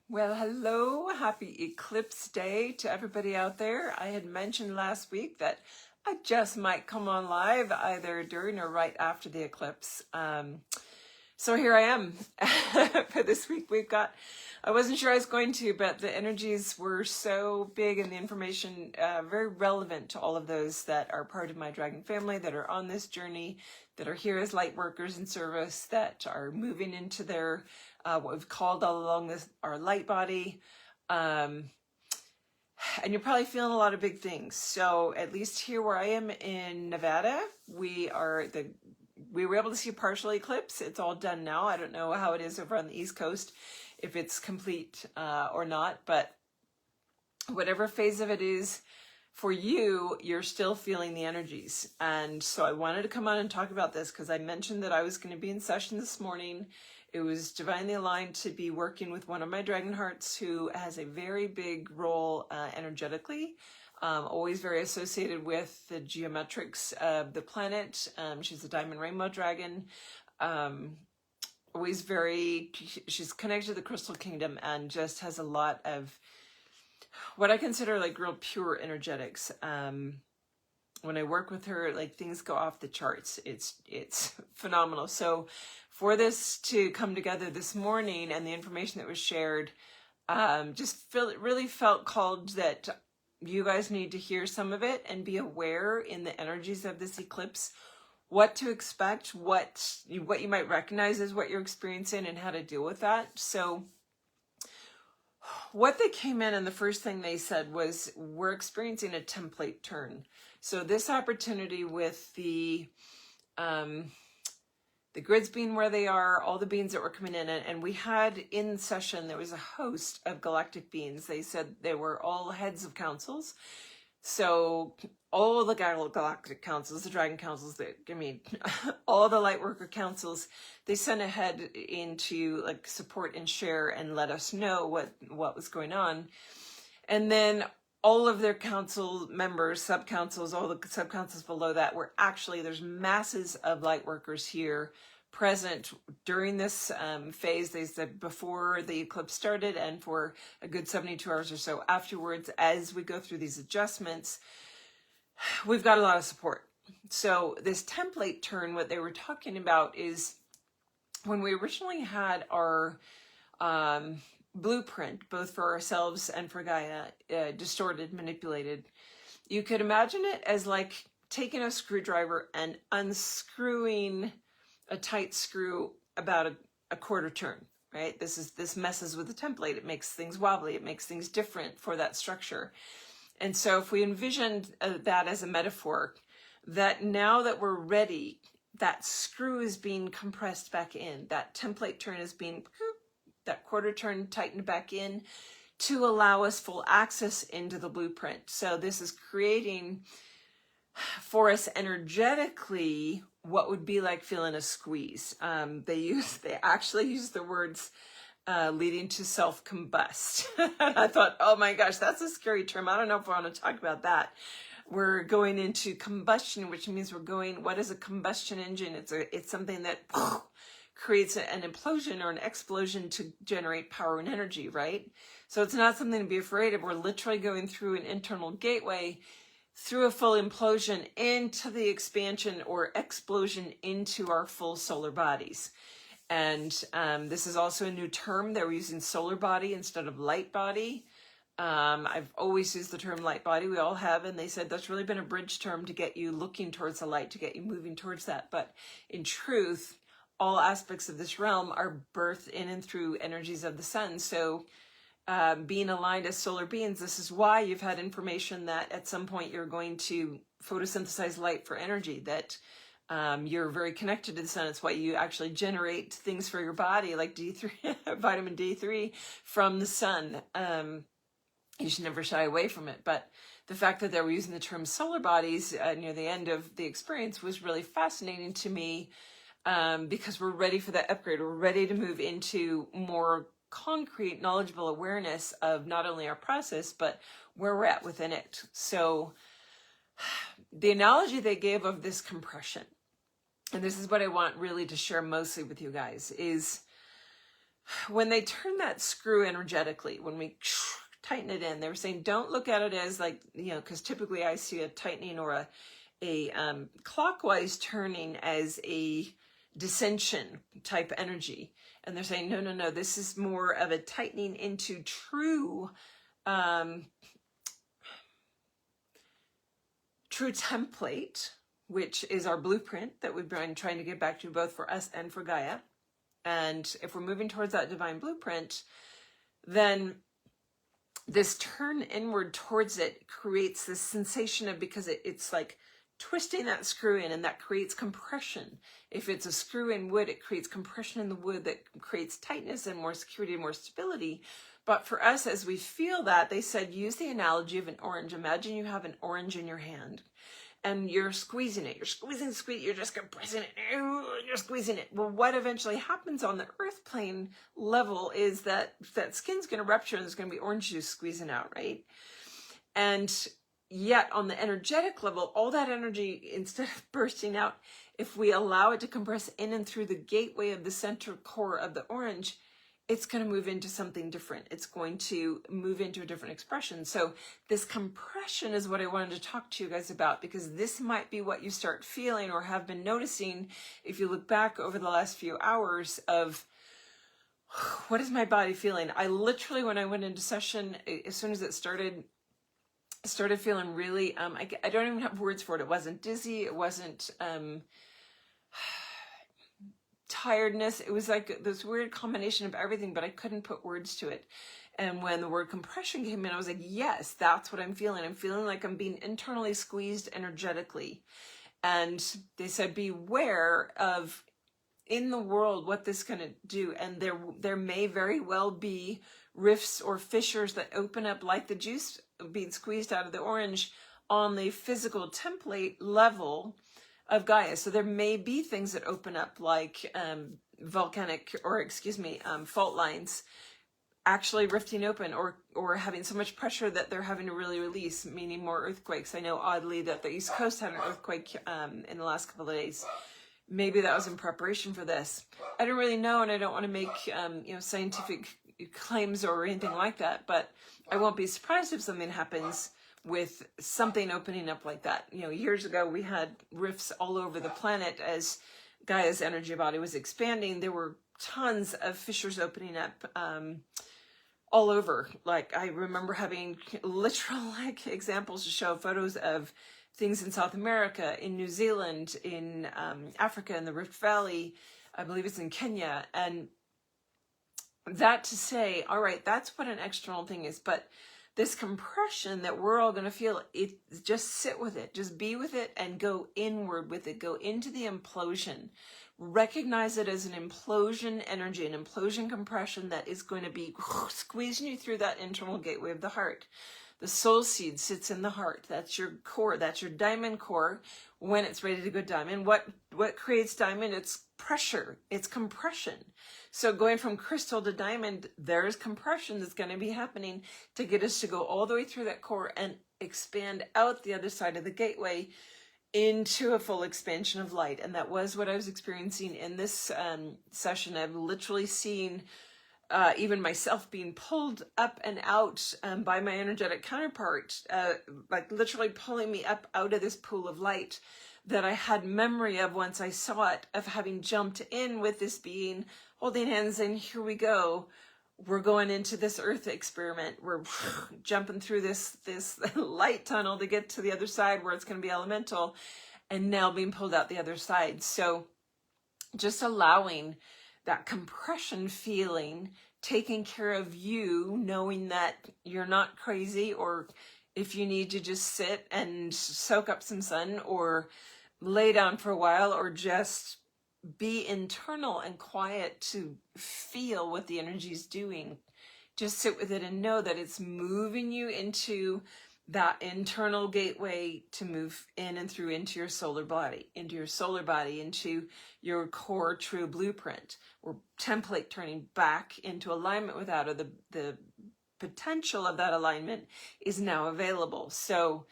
Well, hello, happy Eclipse Day to everybody out there. I had mentioned last week that I just might come on live either during or right after the eclipse. So here I am. For this week I wasn't sure I was going to, but the energies were so big and the information very relevant to all of those that are part of my dragon family, that are on this journey, that are here as light workers in service, that are moving into their what we've called all along our light body. And you're probably feeling a lot of big things. So at least here where I am in Nevada, we were able to see a partial eclipse. It's all done now. I don't know how it is over on the East Coast, if it's complete or not, but whatever phase of it is for you, you're still feeling the energies. And so I wanted to come on and talk about this because I mentioned that I was going to be in session this morning. It was divinely aligned to be working with one of my dragon hearts who has a very big role energetically, always very associated with the geometrics of the planet. She's a diamond rainbow dragon. She's connected to the crystal kingdom and just has a lot of what I consider like real pure energetics. When I work with her, like things go off the charts. It's phenomenal. So for this to come together this morning and the information that was shared, really felt called that you guys need to hear some of it and be aware in the energies of this eclipse, what to expect, what you might recognize as what you're experiencing and how to deal with that. So what they came in and the first thing they said was, we're experiencing a template turn. So this opportunity with the grids being where they are, all the beings that were coming in, and we had in session, there was a host of galactic beings. They said they were all heads of councils. So all the galactic councils, the dragon councils, all the lightworker councils, they sent ahead in to like support and share and let us know what was going on. And then all of their council members, sub-councils, all the sub-councils below that were actually, there's masses of light workers here present during this phase. They said before the eclipse started and for a good 72 hours or so afterwards, as we go through these adjustments, we've got a lot of support. So this template turn, what they were talking about is when we originally had our blueprint, both for ourselves and for Gaia, distorted, manipulated, you could imagine it as like taking a screwdriver and unscrewing a tight screw about a quarter turn, right? This messes with the template. It makes things wobbly. It makes things different for that structure. And so if we envisioned that as a metaphor, that now that we're ready, that screw is being compressed back in, that template turn is being, that quarter turn tightened back in to allow us full access into the blueprint. So this is creating for us energetically what would be like feeling a squeeze. They actually use the words leading to self-combust. I thought, oh my gosh, that's a scary term. I don't know if I want to talk about that. We're going into combustion, which means what is a combustion engine? It's something that creates an implosion or an explosion to generate power and energy, right? So it's not something to be afraid of. We're literally going through an internal gateway through a full implosion into the expansion or explosion into our full solar bodies. And this is also a new term. They were using solar body instead of light body. I've always used the term light body. We all have. And they said that's really been a bridge term to get you looking towards the light, to get you moving towards that. But in truth, all aspects of this realm are birthed in and through energies of the sun. So being aligned as solar beings, this is why you've had information that at some point you're going to photosynthesize light for energy, that you're very connected to the sun. It's why you actually generate things for your body, like D3, vitamin D3 from the sun. You should never shy away from it. But the fact that they were using the term solar bodies near the end of the experience was really fascinating to me, because we're ready for that upgrade. We're ready to move into more concrete, knowledgeable awareness of not only our process, but where we're at within it. So the analogy they gave of this compression, and this is what I want really to share mostly with you guys, is when they turn that screw energetically, when we tighten it in, they were saying, don't look at it as like, because typically I see a tightening or a clockwise turning as a dissension type energy. And they're saying, no, no, no, this is more of a tightening into true, true template, which is our blueprint that we've been trying to get back to both for us and for Gaia. And if we're moving towards that divine blueprint, then this turn inward towards it creates this sensation of, because it's like twisting that screw in, and that creates compression. If it's a screw in wood, it creates compression in the wood that creates tightness and more security and more stability. But for us, as we feel that, they said, use the analogy of an orange. Imagine you have an orange in your hand and you're squeezing it. You're squeezing, you're just compressing it, you're squeezing it. Well, what eventually happens on the earth plane level is that skin's going to rupture and there's going to be orange juice squeezing out, right? And yet on the energetic level, all that energy, instead of bursting out, if we allow it to compress in and through the gateway of the center core of the orange, it's going to move into something different. It's going to move into a different expression. So this compression is what I wanted to talk to you guys about, because this might be what you start feeling or have been noticing if you look back over the last few hours of, what is my body feeling? I literally, when I went into session, as soon as it started feeling really, I don't even have words for it. It wasn't dizzy. It wasn't tiredness. It was like this weird combination of everything, but I couldn't put words to it. And when the word compression came in, I was like, yes, that's what I'm feeling. I'm feeling like I'm being internally squeezed energetically. And they said, beware of, in the world, what this is going to do. And there may very well be rifts or fissures that open up like the juice being squeezed out of the orange on the physical template level of Gaia. So there may be things that open up like fault lines actually rifting open, or having so much pressure that they're having to really release, meaning more earthquakes. I know oddly that the East Coast had an earthquake in the last couple of days. Maybe that was in preparation for this. I don't really know, and I don't want to make scientific claims or anything like that, but I won't be surprised if something happens with something opening up like that. Years ago we had rifts all over the planet as Gaia's energy body was expanding. There were tons of fissures opening up all over. Like, I remember having literal examples to show photos of things in South America, in New Zealand, in Africa, in the Rift Valley, I believe it's in Kenya. And that to say, all right, that's what an external thing is. But this compression that we're all going to feel, it just sit with it, just be with it and go inward with it, go into the implosion. Recognize it as an implosion energy, an implosion compression that is going to be squeezing you through that internal gateway of the heart. The soul seed sits in the heart. That's your core. That's your diamond core when it's ready to go diamond. What creates diamond? It's pressure. It's compression. So going from crystal to diamond, there's compression that's going to be happening to get us to go all the way through that core and expand out the other side of the gateway into a full expansion of light. And that was what I was experiencing in this session. I've literally seen even myself being pulled up and out by my energetic counterpart, like literally pulling me up out of this pool of light that I had memory of once I saw it, of having jumped in with this being, holding hands, and here we go. We're going into this earth experiment. We're jumping through this light tunnel to get to the other side where it's going to be elemental, and now being pulled out the other side. So just allowing that compression feeling, taking care of you, knowing that you're not crazy, or if you need to just sit and soak up some sun or lay down for a while, or just be internal and quiet to feel what the energy is doing. Just sit with it and know that it's moving you into that internal gateway to move in and through into your solar body, into your core true blueprint. We're template turning back into alignment with that, or the potential of that alignment is now available. So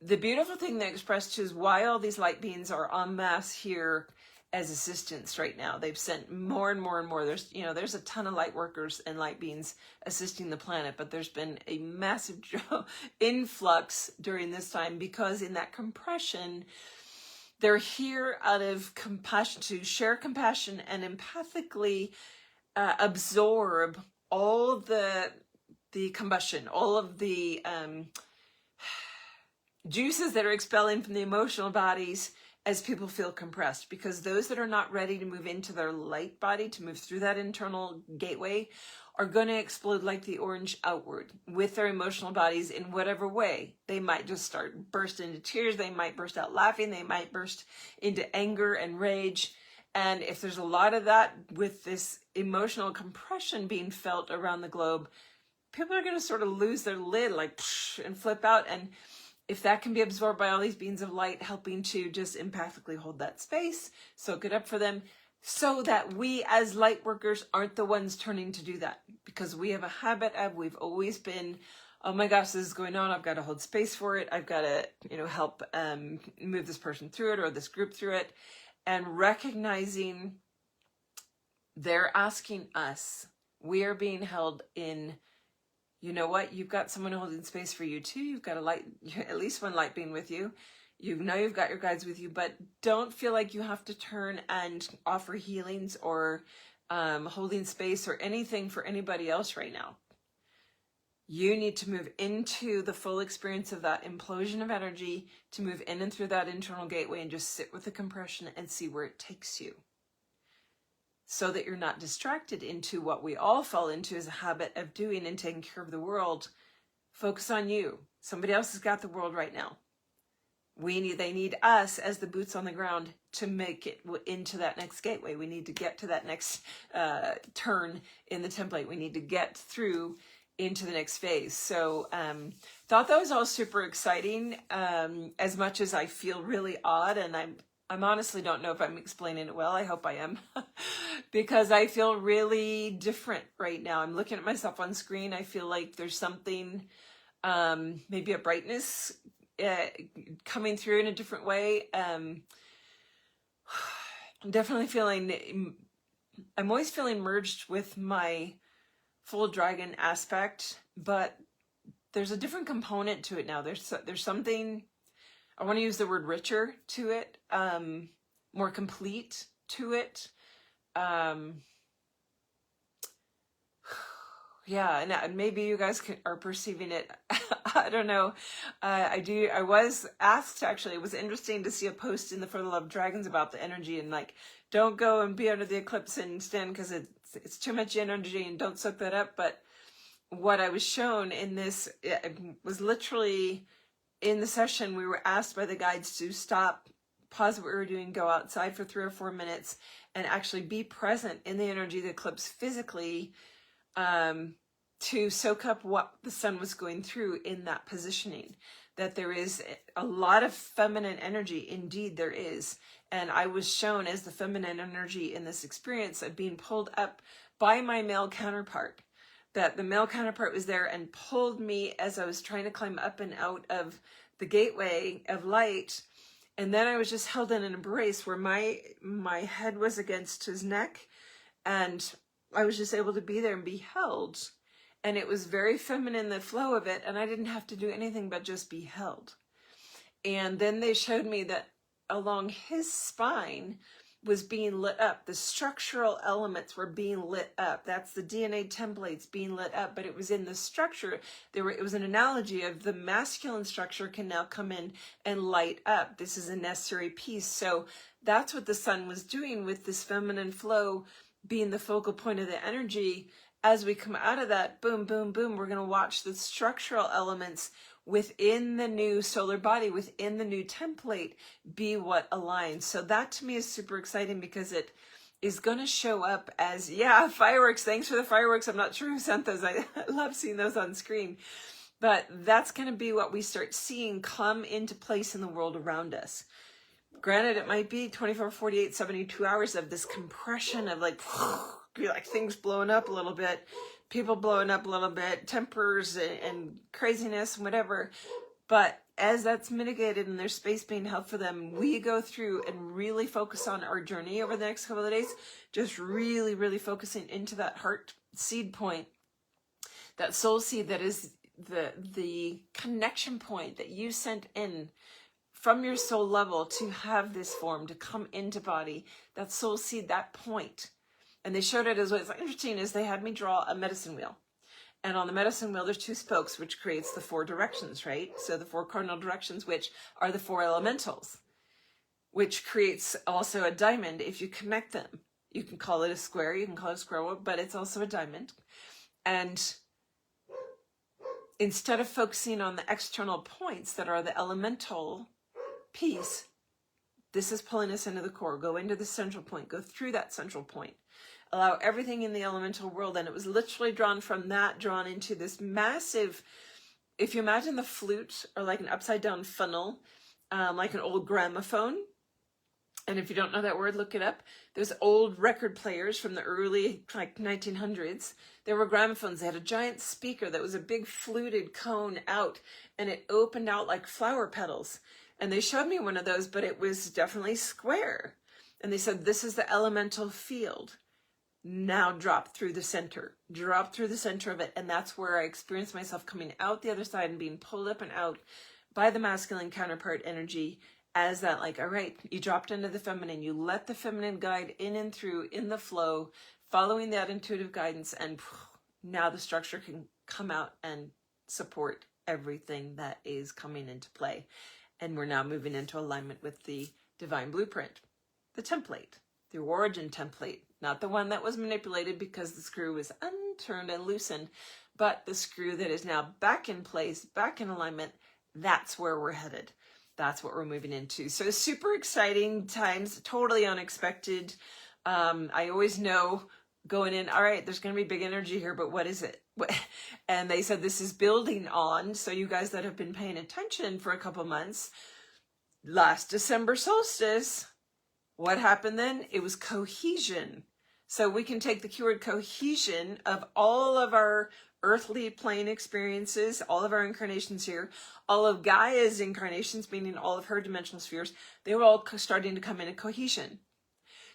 the beautiful thing they expressed is why all these light beings are en masse here as assistants right now. They've sent more and more and more. There's a ton of light workers and light beings assisting the planet, but there's been a massive influx during this time, because in that compression, they're here out of compassion, to share compassion and empathically absorb all the combustion, all of the juices that are expelling from the emotional bodies as people feel compressed. Because those that are not ready to move into their light body, to move through that internal gateway, are going to explode like the orange outward with their emotional bodies in whatever way. They might just burst into tears. They might burst out laughing. They might burst into anger and rage. And if there's a lot of that with this emotional compression being felt around the globe, people are going to sort of lose their lid, like, and flip out. And if that can be absorbed by all these beings of light, helping to just empathically hold that space, soak it up for them, so that we as light workers aren't the ones turning to do that. Because we have a habit of, we've always been, oh my gosh, this is going on, I've got to hold space for it, I've got to, help move this person through it, or this group through it. And recognizing they're asking us, we are being held in, you know what, you've got someone holding space for you too. You've got a light, at least one light being with you. You know you've got your guides with you, but don't feel like you have to turn and offer healings or holding space or anything for anybody else right now. You need to move into the full experience of that implosion of energy, to move in and through that internal gateway and just sit with the compression and see where it takes you. So that you're not distracted into what we all fall into as a habit of doing and taking care of the world. Focus on you. Somebody else has got the world right now. They need us as the boots on the ground to make it into that next gateway. We need to get to that next turn in the template. We need to get through into the next phase. So thought that was all super exciting, as much as I feel really odd, and I'm honestly don't know if I'm explaining it well. I hope I am, because I feel really different right now. I'm looking at myself on screen. I feel like there's something, maybe a brightness coming through in a different way. I'm definitely feeling, I'm always feeling merged with my full dragon aspect, but there's a different component to it now. There's something, I want to use the word richer to it, more complete to it. Yeah, and maybe you guys are perceiving it. I don't know. I was asked, actually, it was interesting to see a post in the For the Love of Dragons about the energy, and like, don't go and be under the eclipse and stand because it's too much energy, and don't soak that up. But what I was shown in this, it was literally in the session, we were asked by the guides to stop, pause what we were doing, go outside for 3 or 4 minutes, and actually be present in the energy of the eclipse physically, to soak up what the sun was going through in that positioning. That there is a lot of feminine energy, indeed there is. And I was shown as the feminine energy in this experience of being pulled up by my male counterpart. That the male counterpart was there and pulled me as I was trying to climb up and out of the gateway of light. And then I was just held in an embrace where my head was against his neck, and I was just able to be there and be held. And it was very feminine, the flow of it, and I didn't have to do anything but just be held. And then they showed me that along his spine was being lit up. The structural elements were being lit up. That's the DNA templates being lit up, but it was in the structure. It was an analogy of the masculine structure can now come in and light up. This is a necessary piece. So that's what the sun was doing with this feminine flow being the focal point of the energy. As we come out of that, boom, boom, boom, we're going to watch the structural elements within the new solar body, within the new template, be what aligns. So that to me is super exciting, because it is going to show up as, yeah, fireworks. Thanks for the fireworks. I'm not sure who sent those. I love seeing those on screen. But that's going to be what we start seeing come into place in the world around us. Granted, it might be 24, 48, 72 hours of this compression of like things blowing up a little bit, people blowing up a little bit, tempers and craziness and whatever. But as that's mitigated and there's space being held for them, we go through and really focus on our journey over the next couple of days, just really, really focusing into that heart seed point, that soul seed that is the connection point that you sent in from your soul level to have this form, to come into body, that soul seed, that point. And they showed it as what's interesting is they had me draw a medicine wheel. And on the medicine wheel, there's 2 spokes, which creates the 4 directions, right? So the 4 cardinal directions, which are the 4 elementals, which creates also a diamond if you connect them. You can call it a square, you can call it a square, but it's also a diamond. And instead of focusing on the external points that are the elemental piece, this is pulling us into the core. Go into the central point, go through that central point. Allow everything in the elemental world. And it was literally drawn from that, drawn into this massive, if you imagine the flute or like an upside down funnel, like an old gramophone. And if you don't know that word, look it up. There's old record players from the early like 1900s. There were gramophones. They had a giant speaker that was a big fluted cone out, and it opened out like flower petals. And they showed me one of those, but it was definitely square. And they said, this is the elemental field. Now drop through the center of it. And that's where I experienced myself coming out the other side and being pulled up and out by the masculine counterpart energy as that, like, all right, you dropped into the feminine, you let the feminine guide in and through in the flow, following that intuitive guidance. And now the structure can come out and support everything that is coming into play. And we're now moving into alignment with the divine blueprint, the template, the origin template, not the one that was manipulated because the screw was unturned and loosened, but the screw that is now back in place, back in alignment. That's where we're headed. That's what we're moving into. So super exciting times, totally unexpected. I always know going in, all right, there's going to be big energy here, but what is it? And they said this is building on. So you guys that have been paying attention for a couple months, last December solstice, what happened then? It was cohesion. So we can take the keyword cohesion of all of our earthly plane experiences, all of our incarnations here, all of Gaia's incarnations, meaning all of her dimensional spheres, they were all starting to come into cohesion.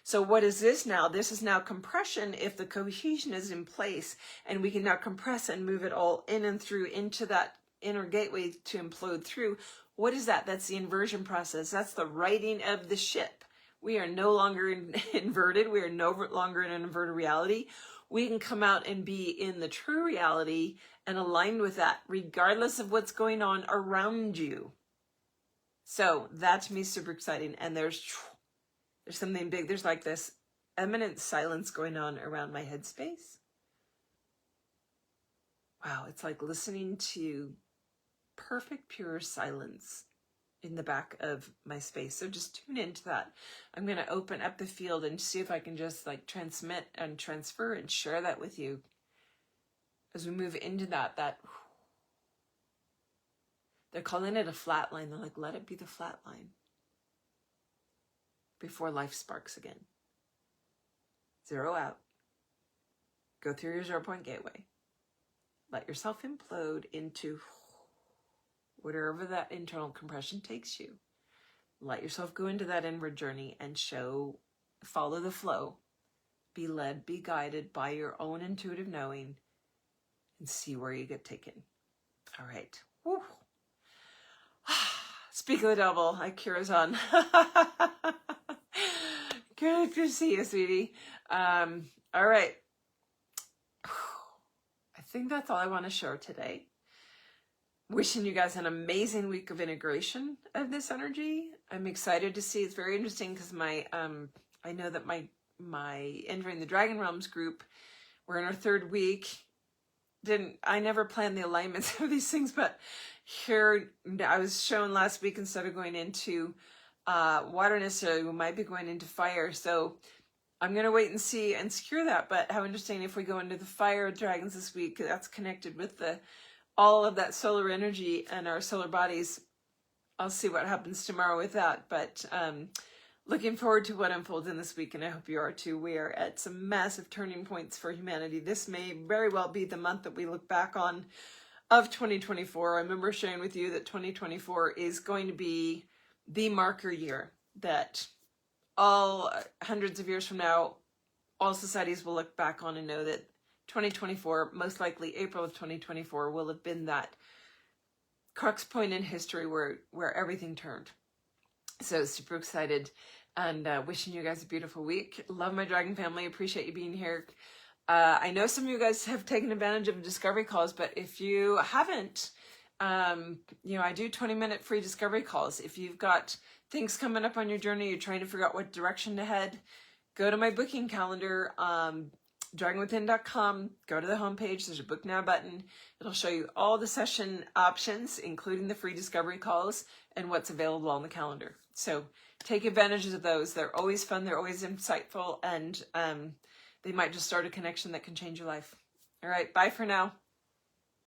So what is this now? This is now compression if the cohesion is in place, and we can now compress and move it all in and through into that inner gateway to implode through. What is that? That's the inversion process. That's the righting of the ship. We are no longer inverted. We are no longer in an inverted reality. We can come out and be in the true reality and aligned with that, regardless of what's going on around you. So that to me is super exciting. And there's something big. There's like this eminent silence going on around my headspace. Wow, it's like listening to perfect, pure silence in the back of my space. So just tune into that. I'm going to open up the field and see if I can just like transmit and transfer and share that with you as we move into that they're calling it a flat line. They're like, let it be the flat line before life sparks again. Zero out. Go through your 0 point gateway. Let yourself implode into whatever that internal compression takes you. Let yourself go into that inward journey and follow the flow. Be led, be guided by your own intuitive knowing and see where you get taken. All right. Woo. Speak of the devil, Akira's on. Good to see you, sweetie. All right. I think that's all I want to share today. Wishing you guys an amazing week of integration of this energy. I'm excited to see. It's very interesting because I know that my Entering the Dragon Realms group, we're in our 3rd week. I never planned the alignments of these things, but here I was shown last week instead of going into water necessarily, we might be going into fire. So I'm going to wait and see and secure that. But how interesting if we go into the fire dragons this week, that's connected with all of that solar energy and our solar bodies. I'll see what happens tomorrow with that. But looking forward to what unfolds in this week, and I hope you are too. We are at some massive turning points for humanity. This may very well be the month that we look back on of 2024. I remember sharing with you that 2024 is going to be the marker year that all hundreds of years from now, all societies will look back on and know that 2024, most likely April of 2024, will have been that crux point in history where everything turned. So super excited and wishing you guys a beautiful week. Love my dragon family. Appreciate you being here. I know some of you guys have taken advantage of discovery calls, but if you haven't, I do 20-minute free discovery calls. If you've got things coming up on your journey, you're trying to figure out what direction to head, go to my booking calendar, dragonwithin.com, go to the homepage, there's a book now button. It'll show you all the session options, including the free discovery calls and what's available on the calendar. So take advantage of those. They're always fun, they're always insightful, and they might just start a connection that can change your life. All right, bye for now.